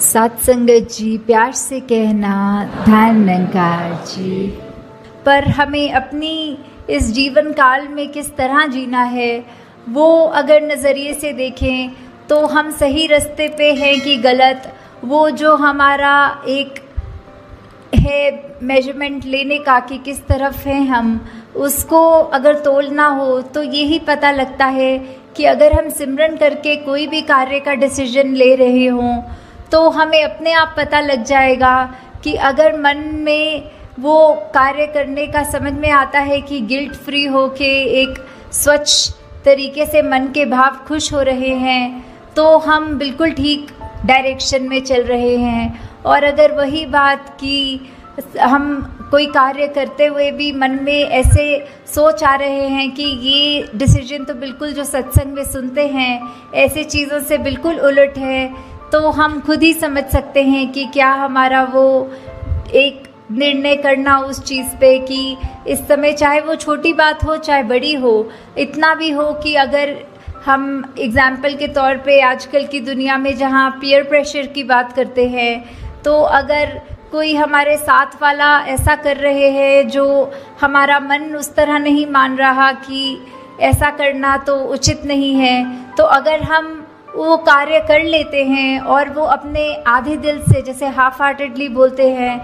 सत्संगत जी, प्यार से कहना ध्यान निरंकार जी। पर हमें अपनी इस जीवन काल में किस तरह जीना है, वो अगर नज़रिए से देखें तो हम सही रास्ते पे हैं कि गलत, वो जो हमारा एक है मेजरमेंट लेने का कि किस तरफ हैं हम, उसको अगर तोलना हो तो यही पता लगता है कि अगर हम सिमरन करके कोई भी कार्य का डिसीजन ले रहे हों तो हमें अपने आप पता लग जाएगा कि अगर मन में वो कार्य करने का समझ में आता है कि गिल्ट फ्री हो के एक स्वच्छ तरीके से मन के भाव खुश हो रहे हैं तो हम बिल्कुल ठीक डायरेक्शन में चल रहे हैं। और अगर वही बात कि हम कोई कार्य करते हुए भी मन में ऐसे सोच आ रहे हैं कि ये डिसीजन तो बिल्कुल जो सत्संग में सुनते हैं ऐसे चीज़ों से बिल्कुल उलट है, तो हम खुद ही समझ सकते हैं कि क्या हमारा वो एक निर्णय करना उस चीज़ पे कि इस समय चाहे वो छोटी बात हो चाहे बड़ी हो, इतना भी हो कि अगर हम एग्जाम्पल के तौर पे आजकल की दुनिया में जहाँ पीयर प्रेशर की बात करते हैं, तो अगर कोई हमारे साथ वाला ऐसा कर रहे हैं जो हमारा मन उस तरह नहीं मान रहा कि ऐसा करना तो उचित नहीं है, तो अगर हम वो कार्य कर लेते हैं और वो अपने आधे दिल से, जैसे हाफ हार्टेडली बोलते हैं,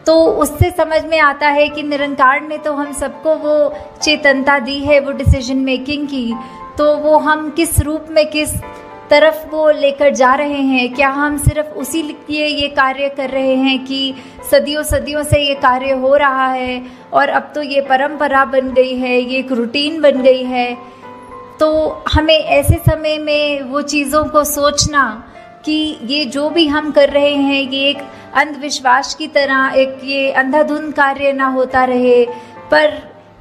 तो उससे समझ में आता है कि निरंकार ने तो हम सबको वो चेतनता दी है वो डिसीजन मेकिंग की, तो वो हम किस रूप में किस तरफ वो लेकर जा रहे हैं। क्या हम सिर्फ उसी लिए ये कार्य कर रहे हैं कि सदियों सदियों से ये कार्य हो रहा है और अब तो ये परंपरा बन गई है, ये एक रूटीन बन गई है, तो हमें ऐसे समय में वो चीज़ों को सोचना कि ये जो भी हम कर रहे हैं ये एक अंधविश्वास की तरह एक ये अंधाधुंध कार्य ना होता रहे, पर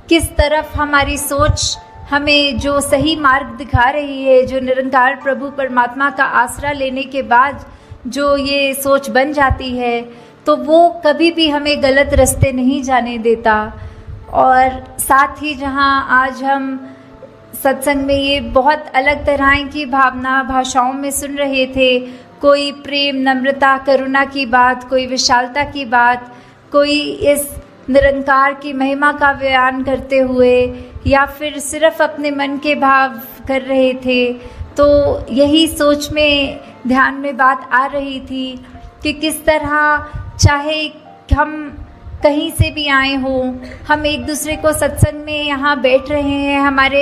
किस तरफ हमारी सोच हमें जो सही मार्ग दिखा रही है, जो निरंकार प्रभु परमात्मा का आसरा लेने के बाद जो ये सोच बन जाती है, तो वो कभी भी हमें गलत रास्ते नहीं जाने देता। और साथ ही जहाँ आज हम सत्संग में ये बहुत अलग तरह की भावना भाषाओं में सुन रहे थे, कोई प्रेम नम्रता करुणा की बात, कोई विशालता की बात, कोई इस निरंकार की महिमा का बयान करते हुए या फिर सिर्फ अपने मन के भाव कर रहे थे, तो यही सोच में ध्यान में बात आ रही थी कि किस तरह चाहे हम कहीं से भी आए हों, हम एक दूसरे को सत्संग में यहाँ बैठ रहे हैं, हमारे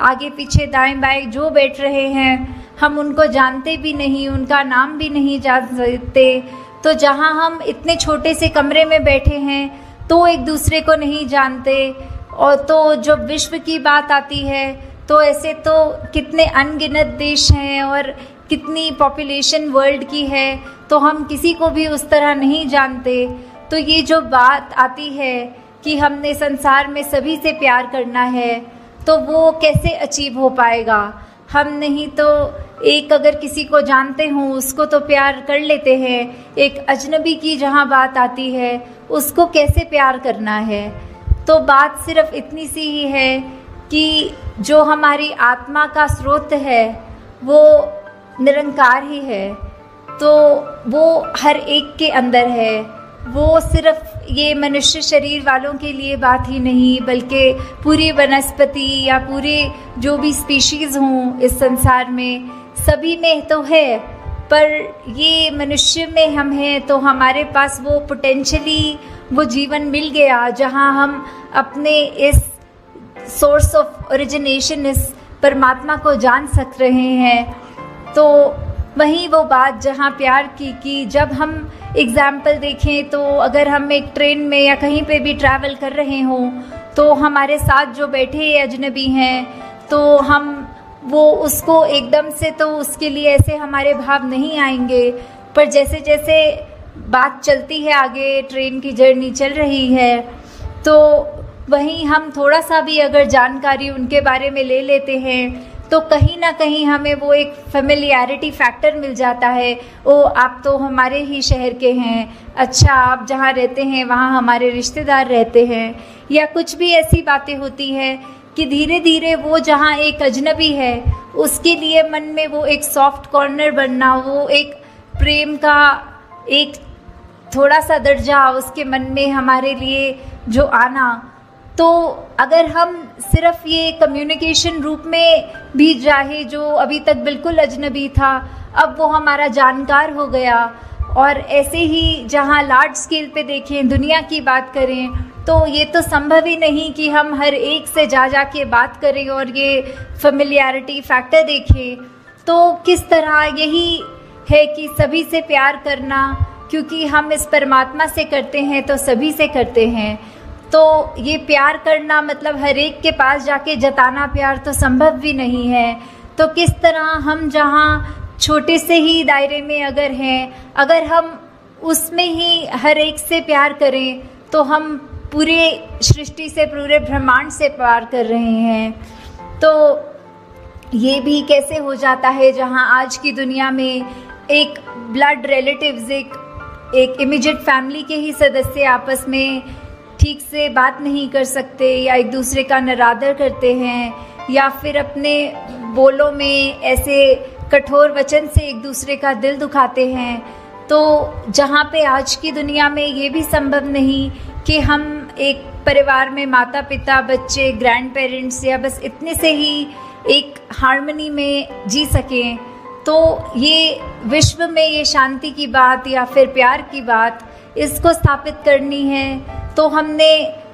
आगे पीछे दाएं बाएं जो बैठ रहे हैं हम उनको जानते भी नहीं, उनका नाम भी नहीं जान सकते, तो जहाँ हम इतने छोटे से कमरे में बैठे हैं तो एक दूसरे को नहीं जानते, और तो जब विश्व की बात आती है तो ऐसे तो कितने अनगिनत देश हैं और कितनी पॉपुलेशन वर्ल्ड की है, तो हम किसी को भी उस तरह नहीं जानते। तो ये जो बात आती है कि हमने संसार में सभी से प्यार करना है, तो वो कैसे अचीव हो पाएगा। हम नहीं तो एक अगर किसी को जानते हों उसको तो प्यार कर लेते हैं, एक अजनबी की जहाँ बात आती है उसको कैसे प्यार करना है। तो बात सिर्फ इतनी सी ही है कि जो हमारी आत्मा का स्रोत है वो निरंकार ही है, तो वो हर एक के अंदर है, वो सिर्फ ये मनुष्य शरीर वालों के लिए बात ही नहीं बल्कि पूरी वनस्पति या पूरे जो भी स्पीशीज़ हों इस संसार में सभी में तो है, पर ये मनुष्य में हम हैं तो हमारे पास वो पोटेंशली वो जीवन मिल गया जहाँ हम अपने इस सोर्स ऑफ ओरिजिनेशन इस परमात्मा को जान सक रहे हैं। तो वहीं वो बात जहाँ प्यार की कि जब हम एग्ज़ाम्पल देखें तो अगर हम एक ट्रेन में या कहीं पे भी ट्रैवल कर रहे हों तो हमारे साथ जो बैठे अजनबी हैं तो हम वो उसको एकदम से तो उसके लिए ऐसे हमारे भाव नहीं आएंगे, पर जैसे जैसे बात चलती है आगे ट्रेन की जर्नी चल रही है तो वहीं हम थोड़ा सा भी अगर जानकारी उनके बारे में ले लेते हैं तो कहीं ना कहीं हमें वो एक फेमिलियरिटी फैक्टर मिल जाता है। ओ आप तो हमारे ही शहर के हैं, अच्छा आप जहाँ रहते हैं वहाँ हमारे रिश्तेदार रहते हैं, या कुछ भी ऐसी बातें होती हैं कि धीरे धीरे वो जहाँ एक अजनबी है उसके लिए मन में वो एक सॉफ्ट कॉर्नर बनना, वो एक प्रेम का एक थोड़ा सा दर्जा उसके मन में हमारे लिए जो आना, तो अगर हम सिर्फ ये कम्युनिकेशन रूप में भी चाहे जो अभी तक बिल्कुल अजनबी था, अब वो हमारा जानकार हो गया। और ऐसे ही जहाँ लार्ज स्केल पे देखें, दुनिया की बात करें, तो ये तो संभव ही नहीं कि हम हर एक से जा के बात करें और ये फेमिलियरिटी फैक्टर देखें। तो किस तरह यही है कि सभी से प्यार करना, क्योंकि हम इस परमात्मा से करते हैं तो सभी से करते हैं। तो ये प्यार करना मतलब हर एक के पास जाके जताना प्यार तो संभव भी नहीं है। तो किस तरह हम जहाँ छोटे से ही दायरे में अगर हैं, अगर हम उसमें ही हर एक से प्यार करें, तो हम पूरे सृष्टि से, पूरे ब्रह्मांड से प्यार कर रहे हैं। तो ये भी कैसे हो जाता है जहाँ आज की दुनिया में एक ब्लड रिलेटिव्स, एक इमीडिएट फैमिली के ही सदस्य आपस में ठीक से बात नहीं कर सकते, या एक दूसरे का निरादर करते हैं, या फिर अपने बोलों में ऐसे कठोर वचन से एक दूसरे का दिल दुखाते हैं। तो जहाँ पे आज की दुनिया में ये भी संभव नहीं कि हम एक परिवार में माता पिता, बच्चे, ग्रैंड पेरेंट्स या बस इतने से ही एक हार्मनी में जी सकें, तो ये विश्व में ये शांति की बात या फिर प्यार की बात, इसको स्थापित करनी है तो हमने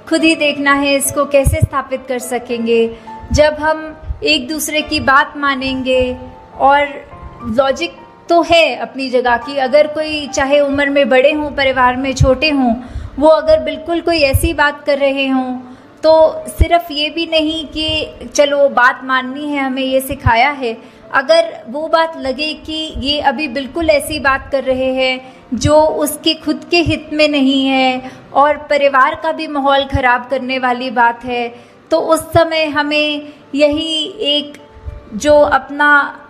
खुद ही देखना है इसको कैसे स्थापित कर सकेंगे। जब हम एक दूसरे की बात मानेंगे, और लॉजिक तो है अपनी जगह की, अगर कोई चाहे उम्र में बड़े हों, परिवार में छोटे हों, वो अगर बिल्कुल कोई ऐसी बात कर रहे हों, तो सिर्फ ये भी नहीं कि चलो बात माननी है, हमें ये सिखाया है। अगर वो बात लगे कि ये अभी बिल्कुल ऐसी बात कर रहे हैं जो उसके खुद के हित में नहीं है और परिवार का भी माहौल ख़राब करने वाली बात है, तो उस समय हमें यही एक जो अपना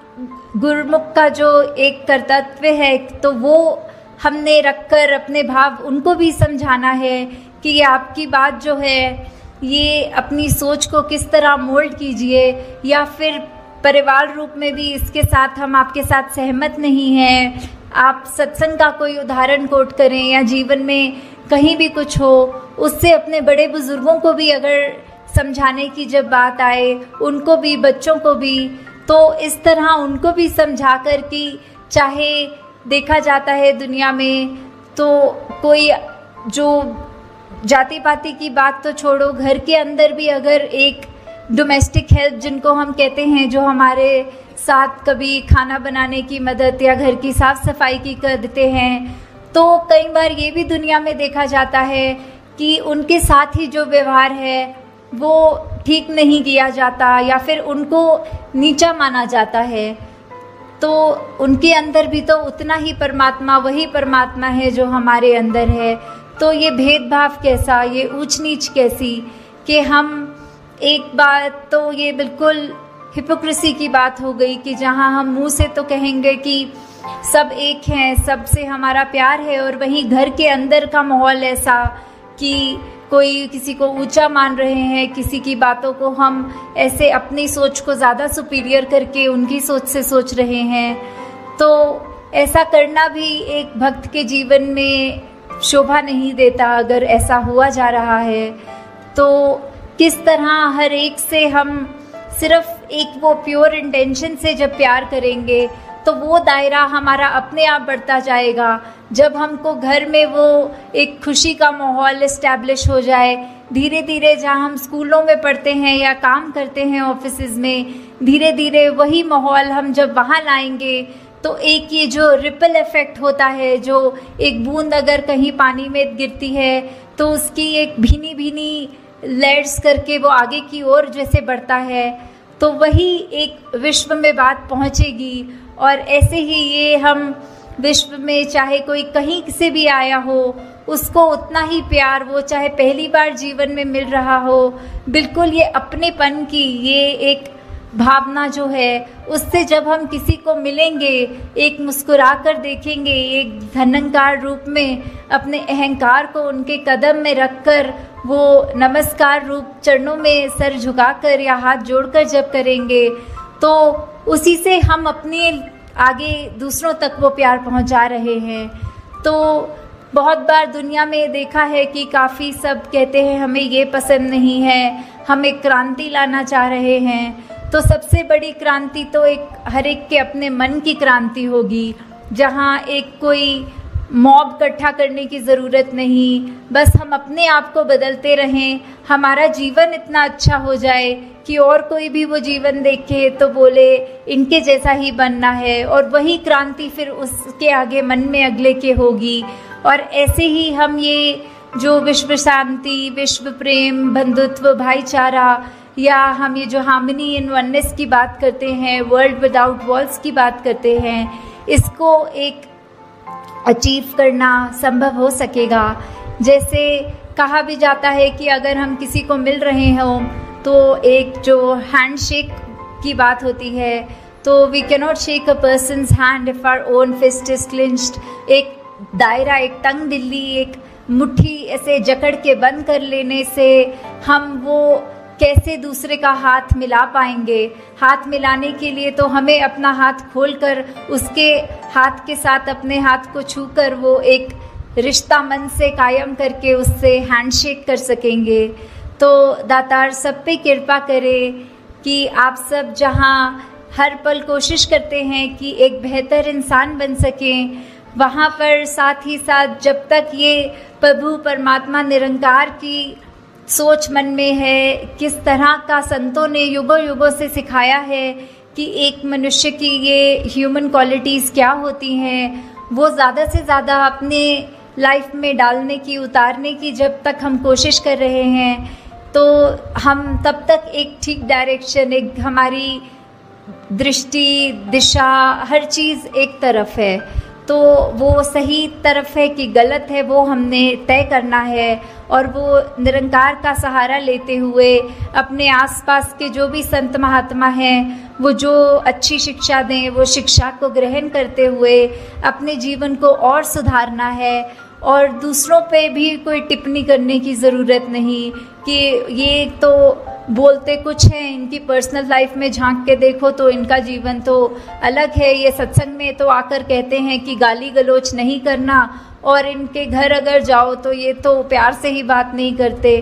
गुरुमुख का जो एक कर्तव्य है, तो वो हमने रखकर अपने भाव उनको भी समझाना है कि ये आपकी बात जो है, ये अपनी सोच को किस तरह मोल्ड कीजिए, या फिर परिवार रूप में भी इसके साथ हम आपके साथ सहमत नहीं हैं। आप सत्संग का कोई उदाहरण कोट करें या जीवन में कहीं भी कुछ हो, उससे अपने बड़े बुजुर्गों को भी अगर समझाने की जब बात आए, उनको भी, बच्चों को भी, तो इस तरह उनको भी समझा कर कि चाहे देखा जाता है दुनिया में तो कोई जो जाति पाति की बात तो छोड़ो, घर के अंदर भी अगर एक डोमेस्टिक हेल्प जिनको हम कहते हैं, जो हमारे साथ कभी खाना बनाने की मदद या घर की साफ़ सफाई की कर देते हैं, तो कई बार ये भी दुनिया में देखा जाता है कि उनके साथ ही जो व्यवहार है वो ठीक नहीं किया जाता या फिर उनको नीचा माना जाता है। तो उनके अंदर भी तो उतना ही परमात्मा, वही परमात्मा है जो हमारे अंदर है। तो ये भेदभाव कैसा, ये ऊंच नीच कैसी, कि हम एक बात तो ये बिल्कुल हिपोक्रेसी की बात हो गई कि जहाँ हम मुंह से तो कहेंगे कि सब एक हैं, सबसे हमारा प्यार है, और वहीं घर के अंदर का माहौल ऐसा कि कोई किसी को ऊंचा मान रहे हैं, किसी की बातों को हम ऐसे अपनी सोच को ज़्यादा सुपीरियर करके उनकी सोच से सोच रहे हैं। तो ऐसा करना भी एक भक्त के जीवन में शोभा नहीं देता। अगर ऐसा हुआ जा रहा है तो किस तरह हर एक से हम सिर्फ एक वो प्योर इंटेंशन से जब प्यार करेंगे तो वो दायरा हमारा अपने आप बढ़ता जाएगा। जब हमको घर में वो एक खुशी का माहौल इस्टेब्लिश हो जाए, धीरे धीरे जहाँ हम स्कूलों में पढ़ते हैं या काम करते हैं ऑफिसेज में, धीरे धीरे वही माहौल हम जब वहाँ लाएंगे तो एक ये जो रिपल इफ़ेक्ट होता है, जो एक बूंद अगर कहीं पानी में गिरती है तो उसकी एक भीनी भीनी लेयर्स करके वो आगे की ओर जैसे बढ़ता है, तो वही एक विश्व में बात पहुँचेगी। और ऐसे ही ये हम विश्व में चाहे कोई कहीं से भी आया हो, उसको उतना ही प्यार, वो चाहे पहली बार जीवन में मिल रहा हो, बिल्कुल ये अपनेपन की ये एक भावना जो है, उससे जब हम किसी को मिलेंगे, एक मुस्कुरा कर देखेंगे, एक धनंकार रूप में अपने अहंकार को उनके कदम में रखकर वो नमस्कार रूप चरणों में सर झुकाकर या हाथ जोड़कर जब करेंगे, तो उसी से हम अपने आगे दूसरों तक वो प्यार पहुंचा रहे हैं। तो बहुत बार दुनिया में देखा है कि काफ़ी सब कहते हैं हमें ये पसंद नहीं है, हम एक क्रांति लाना चाह रहे हैं। तो सबसे बड़ी क्रांति तो हर एक के अपने मन की क्रांति होगी, जहाँ एक कोई मॉब इकट्ठा करने की ज़रूरत नहीं, बस हम अपने आप को बदलते रहें, हमारा जीवन इतना अच्छा हो जाए कि और कोई भी वो जीवन देखे तो बोले इनके जैसा ही बनना है, और वही क्रांति फिर उसके आगे मन में अगले के होगी। और ऐसे ही हम ये जो विश्व शांति, विश्व प्रेम, बंधुत्व, भाईचारा, या हम ये जो हार्मनी इन वननेस की बात करते हैं, वर्ल्ड विदाउट वॉल्स की बात करते हैं, इसको एक अचीव करना संभव हो सकेगा। जैसे कहा भी जाता है कि अगर हम किसी को मिल रहे हों तो एक जो हैंडशेक की बात होती है, तो we cannot shake a person's hand if our own fist is clenched. एक दायरा, एक तंग दिल्ली, एक मुट्ठी ऐसे जकड़ के बंद कर लेने से हम वो कैसे दूसरे का हाथ मिला पाएंगे। हाथ मिलाने के लिए तो हमें अपना हाथ खोलकर उसके हाथ के साथ अपने हाथ को छूकर वो एक रिश्ता मन से कायम करके उससे हैंडशेक कर सकेंगे। तो दातार सब पे कृपा करे कि आप सब जहाँ हर पल कोशिश करते हैं कि एक बेहतर इंसान बन सकें, वहाँ पर साथ ही साथ जब तक ये प्रभु परमात्मा निरंकार की सोच मन में है, किस तरह का संतों ने युगों युगों से सिखाया है कि एक मनुष्य की ये ह्यूमन क्वालिटीज़ क्या होती हैं, वो ज़्यादा से ज़्यादा अपने लाइफ में डालने की, उतारने की जब तक हम कोशिश कर रहे हैं, तो हम तब तक एक ठीक डायरेक्शन, एक हमारी दृष्टि, दिशा, हर चीज़ एक तरफ है। तो वो सही तरफ है कि गलत है, वो हमने तय करना है। और वो निरंकार का सहारा लेते हुए अपने आसपास के जो भी संत महात्मा हैं, वो जो अच्छी शिक्षा दें, वो शिक्षा को ग्रहण करते हुए अपने जीवन को और सुधारना है। और दूसरों पे भी कोई टिप्पणी करने की ज़रूरत नहीं कि ये तो बोलते कुछ हैं, इनकी पर्सनल लाइफ में झांक के देखो तो इनका जीवन तो अलग है। ये सत्संग में तो आकर कहते हैं कि गाली गलोच नहीं करना, और इनके घर अगर जाओ तो ये तो प्यार से ही बात नहीं करते।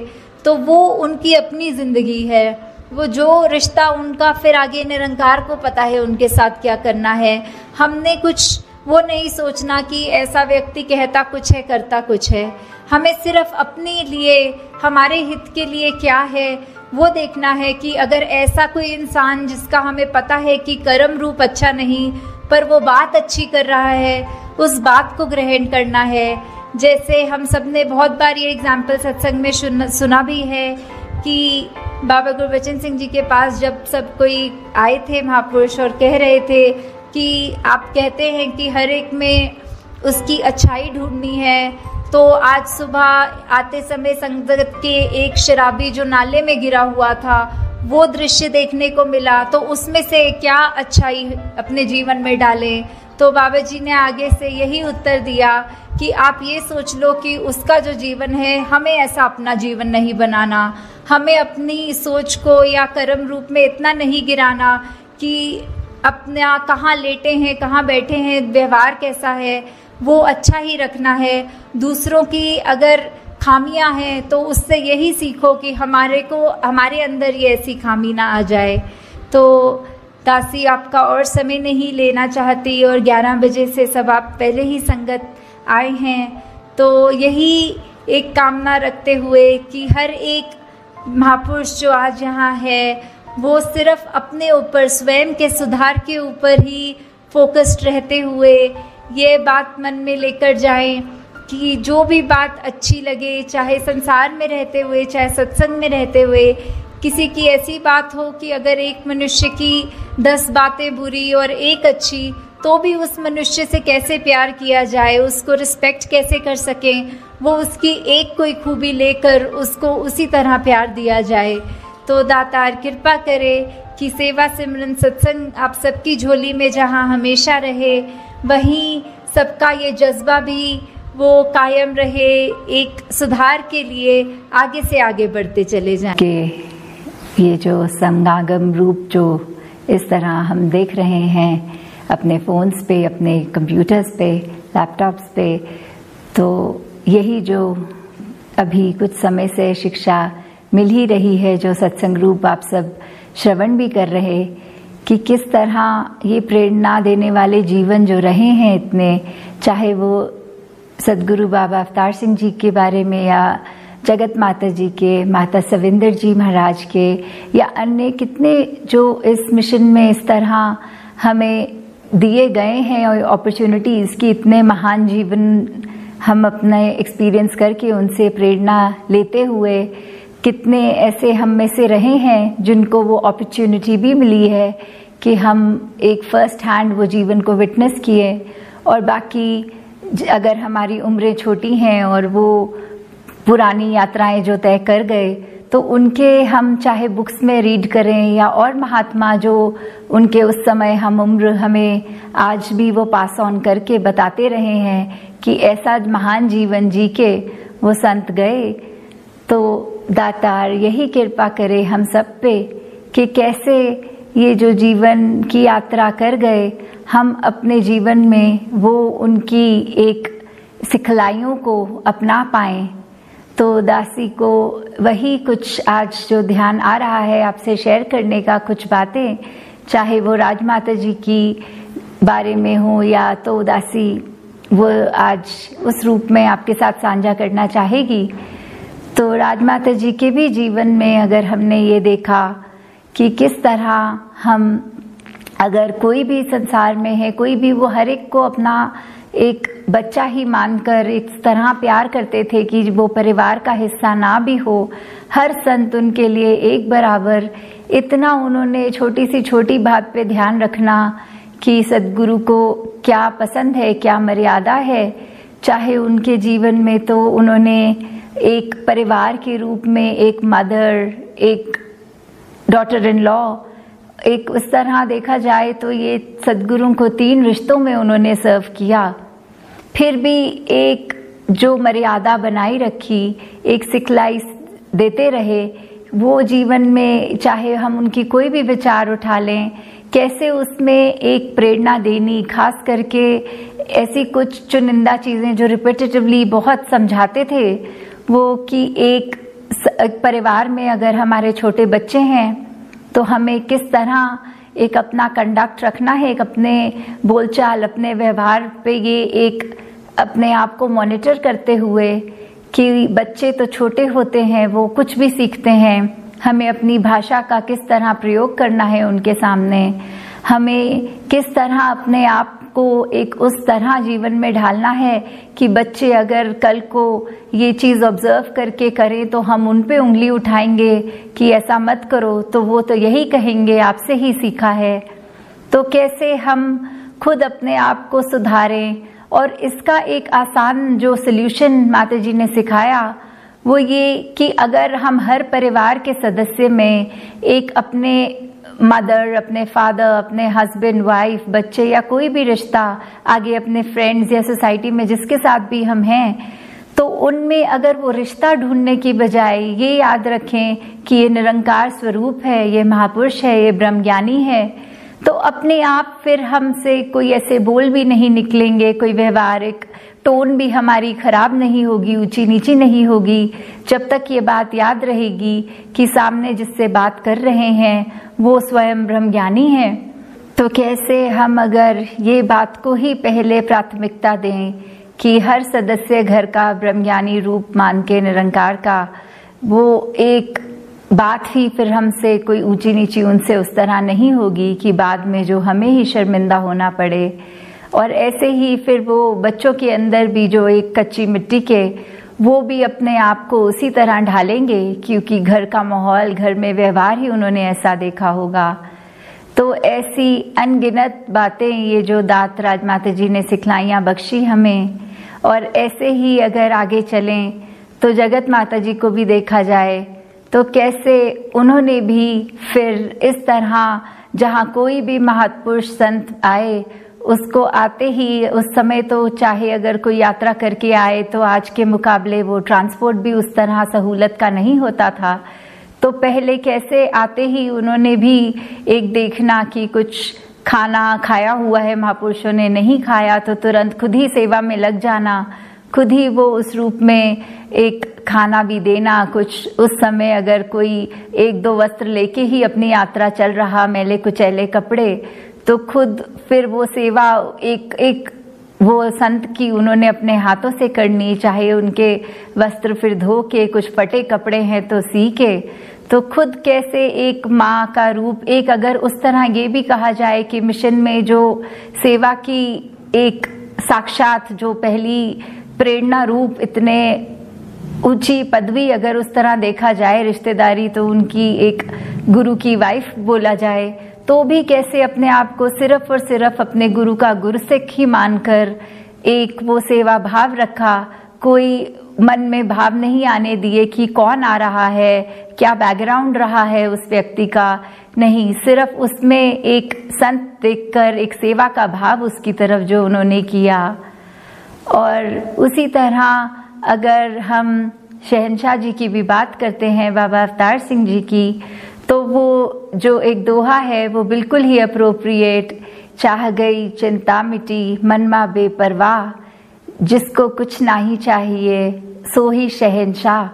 तो वो उनकी अपनी ज़िंदगी है, वो जो रिश्ता उनका फिर आगे निरंकार को पता है उनके साथ क्या करना है। हमने कुछ वो नहीं सोचना कि ऐसा व्यक्ति कहता कुछ है, करता कुछ है। हमें सिर्फ अपने लिए, हमारे हित के लिए क्या है वो देखना है कि अगर ऐसा कोई इंसान जिसका हमें पता है कि कर्म रूप अच्छा नहीं, पर वो बात अच्छी कर रहा है, उस बात को ग्रहण करना है। जैसे हम सब ने बहुत बार ये एग्जाम्पल सत्संग में सुना भी है कि बाबा गुरबचन सिंह जी के पास जब सब कोई आए थे महापुरुष, और कह रहे थे कि आप कहते हैं कि हर एक में उसकी अच्छाई ढूंढनी है, तो आज सुबह आते समय संगत के एक शराबी जो नाले में गिरा हुआ था, वो दृश्य देखने को मिला, तो उसमें से क्या अच्छाई अपने जीवन में डालें। तो बाबा जी ने आगे से यही उत्तर दिया कि आप ये सोच लो कि उसका जो जीवन है, हमें ऐसा अपना जीवन नहीं बनाना, हमें अपनी सोच को या कर्म रूप में इतना नहीं गिराना कि अपना कहाँ लेटे हैं, कहाँ बैठे हैं, व्यवहार कैसा है, वो अच्छा ही रखना है। दूसरों की अगर खामियां हैं तो उससे यही सीखो कि हमारे अंदर ये ऐसी खामी ना आ जाए। तो दासी आपका और समय नहीं लेना चाहती, और 11 बजे से सब आप पहले ही संगत आए हैं, तो यही एक कामना रखते हुए कि हर एक महापुरुष जो आज यहाँ है वो सिर्फ अपने ऊपर, स्वयं के सुधार के ऊपर ही फोकस्ड रहते हुए ये बात मन में लेकर जाएं कि जो भी बात अच्छी लगे, चाहे संसार में रहते हुए, चाहे सत्संग में रहते हुए, किसी की ऐसी बात हो कि अगर एक मनुष्य की 10 बातें बुरी और एक अच्छी, तो भी उस मनुष्य से कैसे प्यार किया जाए, उसको रिस्पेक्ट कैसे कर सकें, वो उसकी एक कोई खूबी लेकर उसको उसी तरह प्यार दिया जाए। तो दातार कृपा करे कि सेवा सिमरन सत्संग आप सबकी झोली में जहाँ हमेशा रहे, वहीं सबका ये जज्बा भी वो कायम रहे, एक सुधार के लिए आगे से आगे बढ़ते चले जाएं। कि ये जो समागम रूप जो इस तरह हम देख रहे हैं अपने फ़ोन्स पे, अपने कंप्यूटर्स पे, लैपटॉप्स पे। तो यही जो अभी कुछ समय से शिक्षा मिल ही रही है, जो सत्संग रूप आप सब श्रवण भी कर रहे, कि किस तरह ये प्रेरणा देने वाले जीवन जो रहे हैं इतने, चाहे वो सदगुरु बाबा अवतार सिंह जी के बारे में या जगत माता जी के, माता सविंदर जी महाराज के, या अन्य कितने जो इस मिशन में इस तरह हमें दिए गए हैं और अपॉर्चुनिटीज़ की, इतने महान जीवन हम अपने एक्सपीरियंस करके उनसे प्रेरणा लेते हुए कितने ऐसे हम में से रहे हैं जिनको वो अपॉर्चुनिटी भी मिली है कि हम एक फर्स्ट हैंड वो जीवन को विटनेस किए। और बाकी अगर हमारी उम्रें छोटी हैं और वो पुरानी यात्राएं जो तय कर गए, तो उनके हम चाहे बुक्स में रीड करें या और महात्मा जो उनके उस समय हम उम्र हमें आज भी वो पास ऑन करके बताते रहे हैं कि ऐसा महान जीवन जी के वो संत गए। तो दातार यही कृपा करे हम सब पे कि कैसे ये जो जीवन की यात्रा कर गए, हम अपने जीवन में वो उनकी एक सिखलाइयों को अपना पाएं। तो दासी को वही कुछ आज जो ध्यान आ रहा है आपसे शेयर करने का, कुछ बातें, चाहे वो राजमाता जी की बारे में हो या तो दासी वो आज उस रूप में आपके साथ साझा करना चाहेगी। तो राजमाता जी के भी जीवन में अगर हमने ये देखा कि किस तरह हम, अगर कोई भी संसार में है, कोई भी, वो हर एक को अपना एक बच्चा ही मानकर इस तरह प्यार करते थे कि वो परिवार का हिस्सा ना भी हो। हर संत उनके लिए एक बराबर, इतना उन्होंने छोटी सी छोटी बात पे ध्यान रखना कि सद्गुरु को क्या पसंद है, क्या मर्यादा है। चाहे उनके जीवन में तो उन्होंने एक परिवार के रूप में एक मदर, एक डॉटर इन लॉ, एक उस तरह देखा जाए तो ये सद्गुरु को 3 रिश्तों में उन्होंने सर्व किया। फिर भी एक जो मर्यादा बनाई रखी, एक सिखलाई देते रहे, वो जीवन में चाहे हम उनकी कोई भी विचार उठा लें, कैसे उसमें एक प्रेरणा देनी, खास करके ऐसी कुछ चुनिंदा चीज़ें जो रिपीटेटिवली बहुत समझाते थे, वो कि एक परिवार में अगर हमारे छोटे बच्चे हैं तो हमें किस तरह एक अपना कंडक्ट रखना है, एक अपने बोलचाल, अपने व्यवहार पे ये एक अपने आप को मॉनिटर करते हुए कि बच्चे तो छोटे होते हैं, वो कुछ भी सीखते हैं, हमें अपनी भाषा का किस तरह प्रयोग करना है उनके सामने, हमें किस तरह अपने आप को एक उस तरह जीवन में ढालना है कि बच्चे अगर कल को ये चीज़ ऑब्जर्व करके करें तो हम उन पे उंगली उठाएंगे कि ऐसा मत करो, तो वो तो यही कहेंगे आपसे ही सीखा है। तो कैसे हम खुद अपने आप को सुधारें, और इसका एक आसान जो सल्यूशन माता जी ने सिखाया वो ये कि अगर हम हर परिवार के सदस्य में एक अपने मदर, अपने फादर, अपने हस्बैंड, वाइफ, बच्चे या कोई भी रिश्ता आगे अपने फ्रेंड्स या सोसाइटी में जिसके साथ भी हम हैं, तो उनमें अगर वो रिश्ता ढूंढने की बजाय ये याद रखें कि ये निरंकार स्वरूप है, ये महापुरुष है, ये ब्रह्मज्ञानी है, तो अपने आप फिर हमसे कोई ऐसे बोल भी नहीं निकलेंगे, कोई व्यवहारिक टोन भी हमारी खराब नहीं होगी, ऊंची नीची नहीं होगी, जब तक ये बात याद रहेगी कि सामने जिससे बात कर रहे हैं वो स्वयं ब्रह्मज्ञानी है। तो कैसे हम अगर ये बात को ही पहले प्राथमिकता दें कि हर सदस्य घर का ब्रह्मज्ञानी रूप मान के निरंकार का, वो एक बात ही फिर हमसे कोई ऊंची नीची उनसे उस तरह नहीं होगी कि बाद में जो हमें ही शर्मिंदा होना पड़े। और ऐसे ही फिर वो बच्चों के अंदर भी जो एक कच्ची मिट्टी के, वो भी अपने आप को उसी तरह ढालेंगे क्योंकि घर का माहौल, घर में व्यवहार ही उन्होंने ऐसा देखा होगा। तो ऐसी अनगिनत बातें ये जो दात राजमाता जी ने सिखलाइयाँ बख्शी हमें, और ऐसे ही अगर आगे चलें तो जगत माता जी को भी देखा जाए तो कैसे उन्होंने भी फिर इस तरह जहाँ कोई भी महापुरुष संत आए उसको आते ही उस समय तो चाहे अगर कोई यात्रा करके आए तो आज के मुकाबले वो ट्रांसपोर्ट भी उस तरह सहूलत का नहीं होता था, तो पहले कैसे आते ही उन्होंने भी एक देखना कि कुछ खाना खाया हुआ है महापुरुषों ने, नहीं खाया तो तुरंत खुद ही सेवा में लग जाना, खुद ही वो उस रूप में एक खाना भी देना। कुछ उस समय अगर कोई 1-2 वस्त्र लेके ही अपनी यात्रा चल रहा, मैले कुचैले कपड़े, तो खुद फिर वो सेवा एक वो संत की उन्होंने अपने हाथों से करनी, चाहे उनके वस्त्र फिर धो के, कुछ फटे कपड़े हैं तो सी के, तो खुद कैसे एक माँ का रूप, एक अगर उस तरह ये भी कहा जाए कि मिशन में जो सेवा की एक साक्षात जो पहली प्रेरणा रूप, इतने ऊंची पदवी अगर उस तरह देखा जाए रिश्तेदारी, तो उनकी एक गुरु की वाइफ बोला जाए, तो भी कैसे अपने आप को सिर्फ और सिर्फ अपने गुरु का गुरसिख ही मानकर एक वो सेवा भाव रखा। कोई मन में भाव नहीं आने दिए कि कौन आ रहा है, क्या बैकग्राउंड रहा है उस व्यक्ति का, नहीं, सिर्फ उसमें एक संत देखकर एक सेवा का भाव उसकी तरफ जो उन्होंने किया। और उसी तरह अगर हम शहंशाह जी की भी बात करते हैं, बाबा अवतार सिंह जी की, तो वो जो एक दोहा है वो बिल्कुल ही अप्रोप्रिएट, चाह गई चिंता मिटी मनमा बेपरवाह, जिसको कुछ नहीं चाहिए सो ही शहंशाह।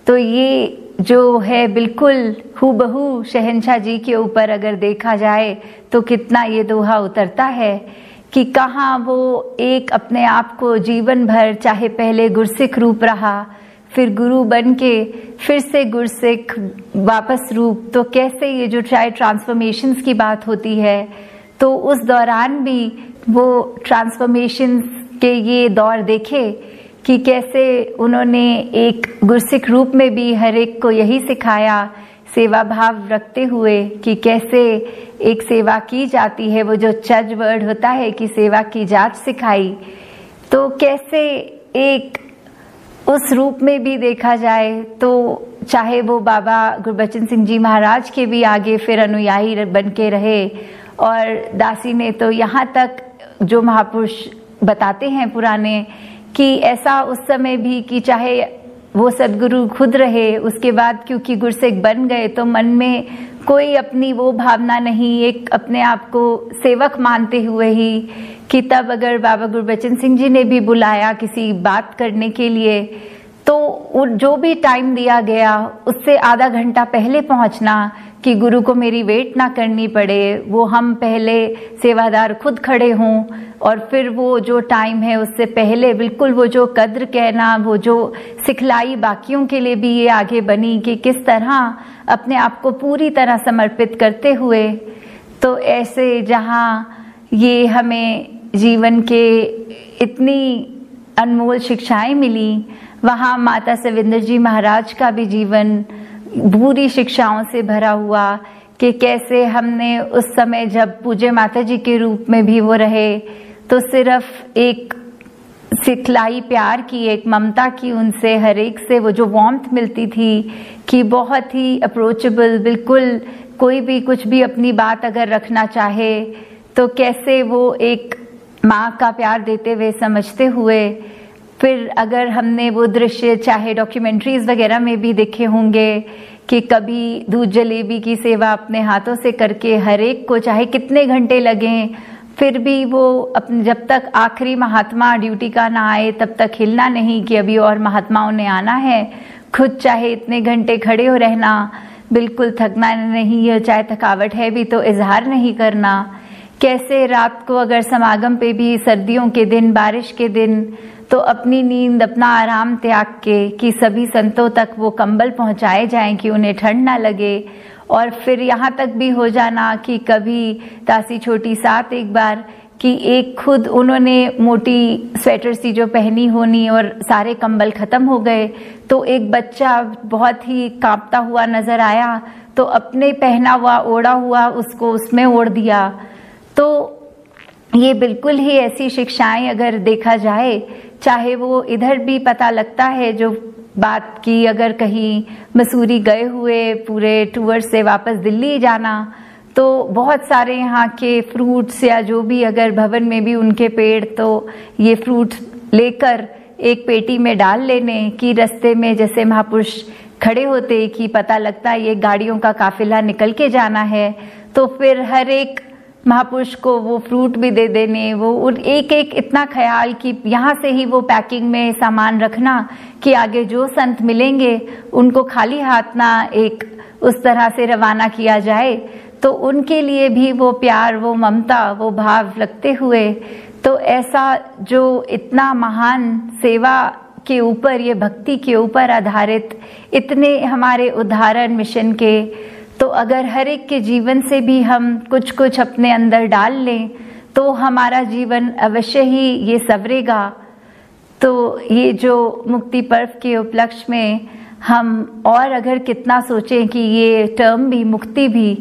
तो ये जो है बिल्कुल हूबहू शहंशाह जी के ऊपर अगर देखा जाए तो कितना ये दोहा उतरता है कि कहाँ वो एक अपने आप को जीवन भर, चाहे पहले गुरसिख रूप रहा, फिर गुरु बन के फिर से गुरसिख वापस रूप, तो कैसे ये जो चाहे ट्रांसफॉर्मेशंस की बात होती है, तो उस दौरान भी वो ट्रांसफॉर्मेशंस के ये दौर देखे कि कैसे उन्होंने एक गुरसिख रूप में भी हर एक को यही सिखाया, सेवा भाव रखते हुए कि कैसे एक सेवा की जाती है। वो जो चज वर्ड होता है कि सेवा की जाच सिखाई, तो कैसे एक उस रूप में भी देखा जाए तो चाहे वो बाबा गुरबचन सिंह जी महाराज के भी आगे फिर अनुयायी बन के रहे, और दासी ने तो यहाँ तक जो महापुरुष बताते हैं पुराने कि ऐसा उस समय भी कि चाहे वो सदगुरु खुद रहे, उसके बाद क्योंकि गुरसिख बन गए तो मन में कोई अपनी वो भावना नहीं, एक अपने आप को सेवक मानते हुए ही कि तब अगर बाबा गुरबचन सिंह जी ने भी बुलाया किसी बात करने के लिए, तो जो भी टाइम दिया गया उससे आधा घंटा पहले पहुंचना कि गुरु को मेरी वेट ना करनी पड़े, वो हम पहले सेवादार खुद खड़े हों, और फिर वो जो टाइम है उससे पहले बिल्कुल वो जो कद्र कहना, वो जो सिखलाई बाकियों के लिए भी ये आगे बनी कि किस तरह अपने आप को पूरी तरह समर्पित करते हुए। तो ऐसे जहाँ ये हमें जीवन के इतनी अनमोल शिक्षाएं मिली, वहाँ माता सविंदर जी महाराज का भी जीवन पूरी शिक्षाओं से भरा हुआ कि कैसे हमने उस समय जब पूज्य माता जी के रूप में भी वो रहे, तो सिर्फ एक सिखलाई प्यार की, एक ममता की, उनसे हर एक से वो जो वार्मथ मिलती थी कि बहुत ही अप्रोचेबल, बिल्कुल कोई भी कुछ भी अपनी बात अगर रखना चाहे तो कैसे वो एक माँ का प्यार देते हुए समझते हुए। फिर अगर हमने वो दृश्य चाहे डॉक्यूमेंट्रीज वगैरह में भी देखे होंगे कि कभी दूध जलेबी की सेवा अपने हाथों से करके हर एक को चाहे कितने घंटे लगें, फिर भी वो अपने जब तक आखिरी महात्मा ड्यूटी का ना आए तब तक हिलना नहीं कि अभी और महात्माओं ने आना है, खुद चाहे इतने घंटे खड़े हो रहना, बिल्कुल थकना नहीं है, चाहे थकावट है भी तो इजहार नहीं करना। कैसे रात को अगर समागम पे भी सर्दियों के दिन, बारिश के दिन, तो अपनी नींद, अपना आराम त्याग के कि सभी संतों तक वो कंबल पहुंचाए जाएं कि उन्हें ठंड ना लगे। और फिर यहाँ तक भी हो जाना कि कभी दासी छोटी साथ एक बार कि एक खुद उन्होंने मोटी स्वेटर सी जो पहनी होनी और सारे कंबल खत्म हो गए, तो एक बच्चा बहुत ही कांपता हुआ नजर आया, तो अपने पहना हुआ ओढ़ा हुआ उसको उसमें ओढ़ दिया। तो ये बिल्कुल ही ऐसी शिक्षाएं अगर देखा जाए, चाहे वो इधर भी पता लगता है जो बात की, अगर कहीं मसूरी गए हुए पूरे टूर से वापस दिल्ली जाना, तो बहुत सारे यहाँ के फ्रूट्स या जो भी अगर भवन में भी उनके पेड़, तो ये फ्रूट लेकर एक पेटी में डाल लेने कि रास्ते में जैसे महापुरुष खड़े होते कि पता लगता है ये गाड़ियों का काफिला निकल के जाना है, तो फिर हर एक महापुरुष को वो फ्रूट भी दे देने, वो एक एक इतना ख्याल कि यहाँ से ही वो पैकिंग में सामान रखना कि आगे जो संत मिलेंगे उनको खाली हाथ ना एक उस तरह से रवाना किया जाए। तो उनके लिए भी वो प्यार, वो ममता, वो भाव लगते हुए, तो ऐसा जो इतना महान सेवा के ऊपर, ये भक्ति के ऊपर आधारित इतने हमारे उदाहरण मिशन के, तो अगर हर एक के जीवन से भी हम कुछ कुछ अपने अंदर डाल लें तो हमारा जीवन अवश्य ही ये संवरेगा। तो ये जो मुक्ति पर्व के उपलक्ष्य में हम और अगर कितना सोचें कि ये टर्म भी, मुक्ति भी,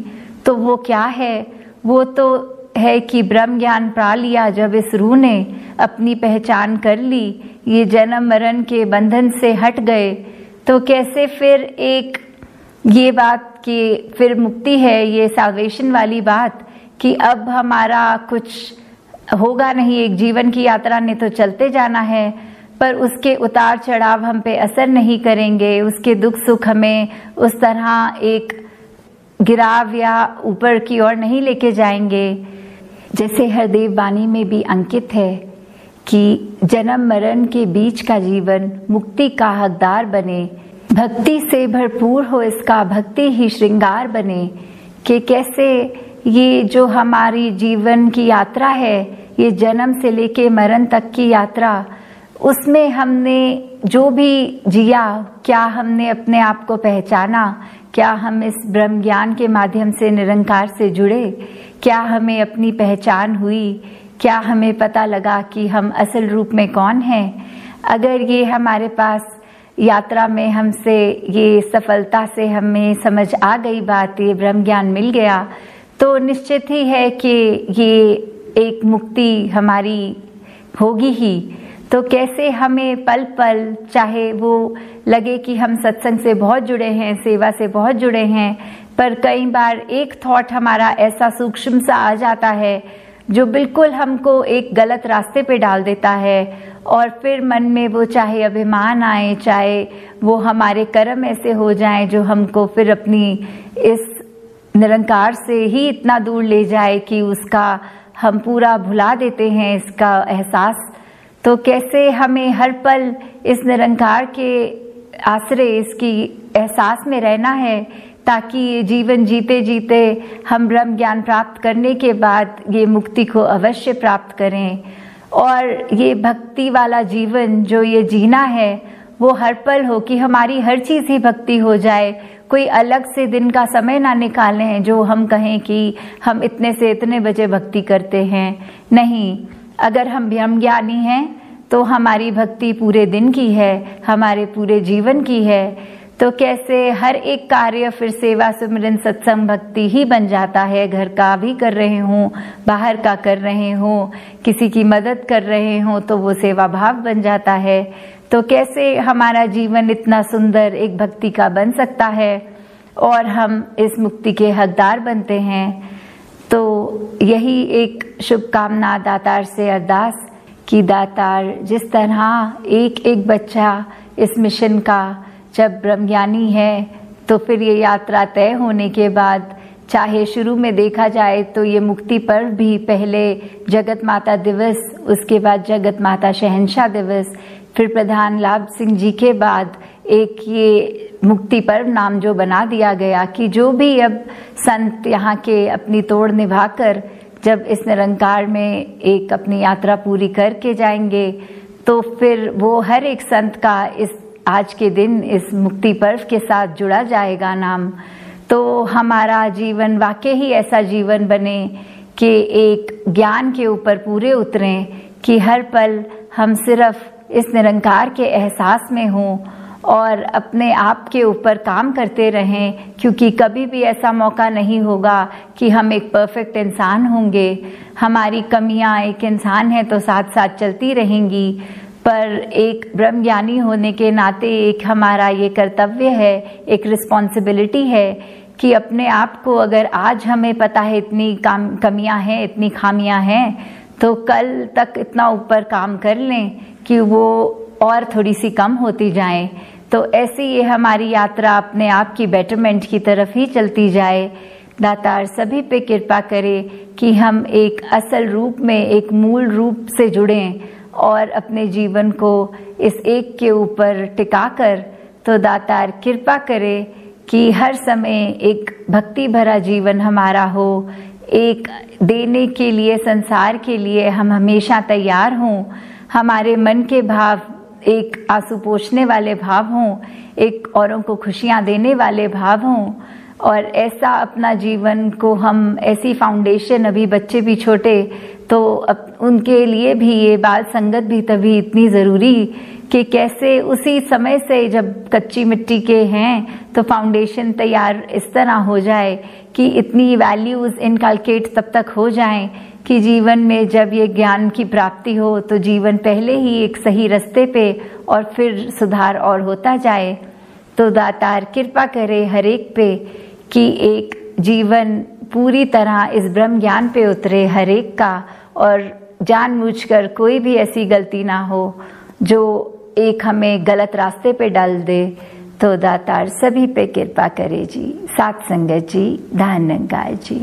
तो वो क्या है? वो तो है कि ब्रह्म ज्ञान पा लिया जब इस रूह ने, अपनी पहचान कर ली, ये जन्म मरण के बंधन से हट गए, तो कैसे फिर एक ये बात कि फिर मुक्ति है, ये साल्वेशन वाली बात कि अब हमारा कुछ होगा नहीं, एक जीवन की यात्रा ने तो चलते जाना है, पर उसके उतार चढ़ाव हम पे असर नहीं करेंगे, उसके दुख सुख हमें उस तरह एक गिराव या ऊपर की ओर नहीं लेके जाएंगे। जैसे हरदेव वाणी में भी अंकित है कि जन्म मरण के बीच का जीवन मुक्ति का हकदार बने, भक्ति से भरपूर हो इसका भक्ति ही श्रृंगार बने। कि कैसे ये जो हमारी जीवन की यात्रा है, ये जन्म से लेके मरण तक की यात्रा, उसमें हमने जो भी जिया, क्या हमने अपने आप को पहचाना, क्या हम इस ब्रह्म ज्ञान के माध्यम से निरंकार से जुड़े, क्या हमें अपनी पहचान हुई, क्या हमें पता लगा कि हम असल रूप में कौन हैं। अगर ये हमारे पास यात्रा में हमसे ये सफलता से हमें समझ आ गई बात, ये ब्रह्म ज्ञान मिल गया, तो निश्चित ही है कि ये एक मुक्ति हमारी होगी ही। तो कैसे हमें पल पल, चाहे वो लगे कि हम सत्संग से बहुत जुड़े हैं, सेवा से बहुत जुड़े हैं, पर कई बार एक थॉट हमारा ऐसा सूक्ष्म सा आ जाता है जो बिल्कुल हमको एक गलत रास्ते पे डाल देता है, और फिर मन में वो चाहे अभिमान आए, चाहे वो हमारे कर्म ऐसे हो जाएं जो हमको फिर अपनी इस निरंकार से ही इतना दूर ले जाए कि उसका हम पूरा भुला देते हैं इसका एहसास। तो कैसे हमें हर पल इस निरंकार के आश्रय, इसकी एहसास में रहना है, ताकि ये जीवन जीते जीते हम ब्रह्म ज्ञान प्राप्त करने के बाद ये मुक्ति को अवश्य प्राप्त करें। और ये भक्ति वाला जीवन जो ये जीना है वो हर पल हो कि हमारी हर चीज़ ही भक्ति हो जाए। कोई अलग से दिन का समय ना निकालें जो हम कहें कि हम इतने से इतने बजे भक्ति करते हैं। नहीं, अगर हम ब्रह्म ज्ञानी हैं तो हमारी भक्ति पूरे दिन की है, हमारे पूरे जीवन की है। तो कैसे हर एक कार्य फिर सेवा सुमिरन सत्संग भक्ति ही बन जाता है। घर का भी कर रहे हों, बाहर का कर रहे हों, किसी की मदद कर रहे हों, तो वो सेवा भाव बन जाता है। तो कैसे हमारा जीवन इतना सुंदर एक भक्ति का बन सकता है और हम इस मुक्ति के हकदार बनते हैं। तो यही एक शुभकामना दातार से अरदास कि दातार जिस तरह एक एक बच्चा इस मिशन का जब ब्रह्मज्ञानी है, तो फिर ये यात्रा तय होने के बाद, चाहे शुरू में देखा जाए तो ये मुक्ति पर्व भी पहले जगत माता दिवस, उसके बाद जगत माता शहंशाह दिवस, फिर प्रधान लाभ सिंह जी के बाद एक ये मुक्ति पर्व नाम जो बना दिया गया कि जो भी अब संत यहाँ के अपनी तोड़ निभाकर जब इस निरंकार में एक अपनी यात्रा पूरी करके जाएंगे, तो फिर वो हर एक संत का इस आज के दिन इस मुक्ति पर्व के साथ जुड़ा जाएगा नाम। तो हमारा जीवन वाकई ही ऐसा जीवन बने कि एक ज्ञान के ऊपर पूरे उतरें कि हर पल हम सिर्फ इस निरंकार के एहसास में हों और अपने आप के ऊपर काम करते रहें, क्योंकि कभी भी ऐसा मौका नहीं होगा कि हम एक परफेक्ट इंसान होंगे। हमारी कमियां, एक इंसान है तो साथ साथ चलती रहेंगी, पर एक ब्रह्मज्ञानी होने के नाते एक हमारा ये कर्तव्य है, एक रिस्पॉन्सिबिलिटी है कि अपने आप को, अगर आज हमें पता है इतनी कमियां हैं, इतनी खामियां हैं, तो कल तक इतना ऊपर काम कर लें कि वो और थोड़ी सी कम होती जाए। तो ऐसी ये हमारी यात्रा अपने आप की बेटरमेंट की तरफ ही चलती जाए। दातार सभी पे कृपा करे कि हम एक असल रूप में, एक मूल रूप से जुड़ें और अपने जीवन को इस एक के ऊपर टिकाकर, तो दातार कृपा करे कि हर समय एक भक्ति भरा जीवन हमारा हो, एक देने के लिए, संसार के लिए हम हमेशा तैयार हों, हमारे मन के भाव एक आंसू पोंछने वाले भाव हों, एक औरों को खुशियां देने वाले भाव हों, और ऐसा अपना जीवन को हम, ऐसी फाउंडेशन, अभी बच्चे भी छोटे तो उनके लिए भी ये बाल संगत भी तभी इतनी ज़रूरी कि कैसे उसी समय से जब कच्ची मिट्टी के हैं तो फाउंडेशन तैयार इस तरह हो जाए कि इतनी वैल्यूज़ इनकलकेट तब तक हो जाएं कि जीवन में जब ये ज्ञान की प्राप्ति हो तो जीवन पहले ही एक सही रास्ते पे और फिर सुधार और होता जाए। तो दातार कृपा करे हर एक पे कि एक जीवन पूरी तरह इस ब्रह्म ज्ञान पे उतरे हर एक का, और जानबूझकर कोई भी ऐसी गलती ना हो जो एक हमें गलत रास्ते पे डाल दे। तो दातार सभी पे कृपा करे जी। सात संगत जी, धन निरंकार जी।